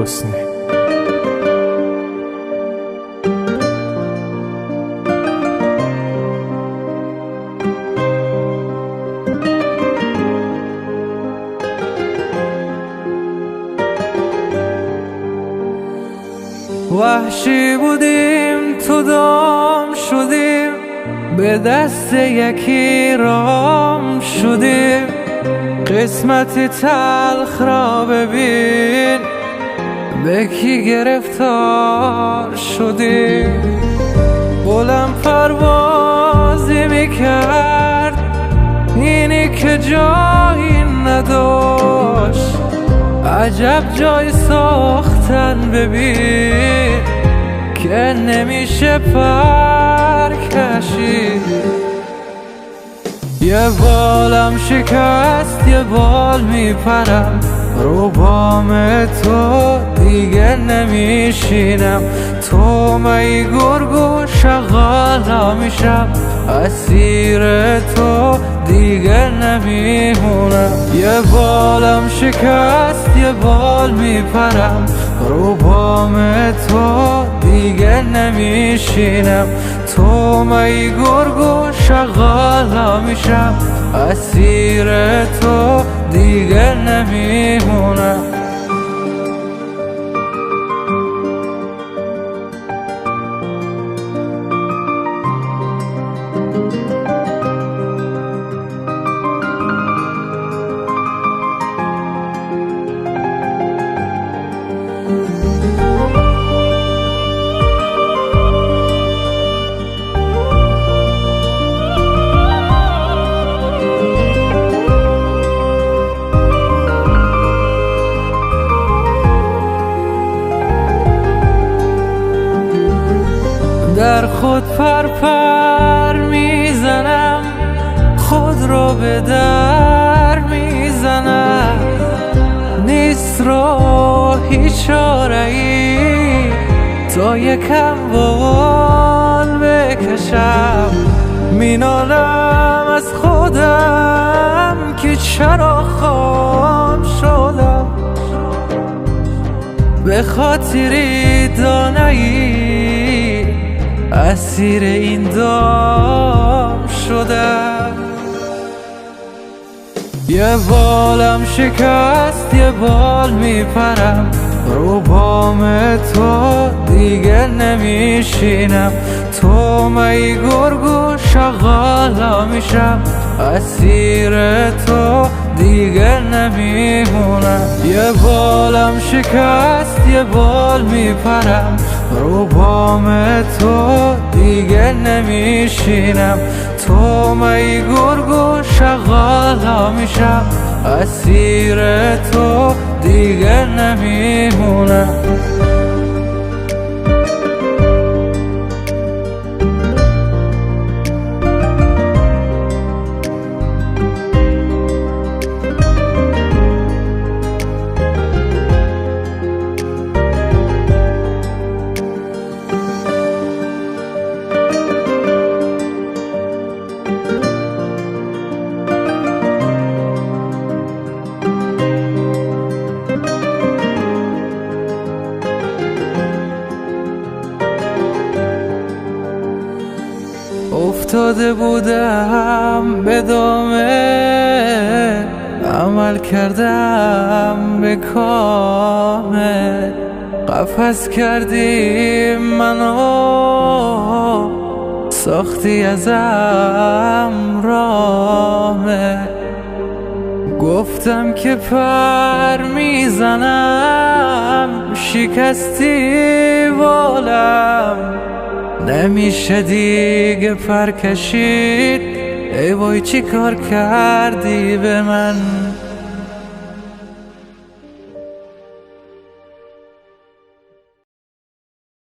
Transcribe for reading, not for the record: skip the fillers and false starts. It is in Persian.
حسنی. وحشی بودیم تو دام شدیم، به دست یکی رام شدیم. قسمت تلخ را ببین، به کی گرفتار شدیم. بلند پروازی میکرد اینی که جایی نداشت. عجب جای ساختن ببین که نمیشه پر کشید. یه بالم شکست یه بال میپرم، رو بام تو دیگه نمیشینم. تو می گرگو شغالا میشم، اسیر تو دیگه نمیمونم. یه بالم شکست یه بال میپرم، رو بام تو دیگه نمیشینم. تو می گرگو شغالا میشم، اسیر تو دیگه نمیمونم. در خود پر میزنم، خود رو به در میزنم. نیست رو هیچ چاره‌ای تا یکم بال بکشم. مینالم از خودم که چرا خام شدم، به خاطری دانایی اسیر این دام شدم. یه بالم شکست یه بال میپرم، رو بام تو دیگه نمیشینم. تو می گرگو شغالا میشم، اسیر تو دیگه نمیمونم. یه بالم شکست یه بال میپرم، رو بام تو دیگه نمیشینم. تو می گرگو شغالا میشم، اسیر تو دیگه نمیمونم. افتاده بودم به دامه، عمل کردم به کامل. قفس کردی منو، ساختی ازم رامه. گفتم که پر میزنم، شکستی بالم. نمیشه دیگه پر کشید، ای وای چی کار کردی به من.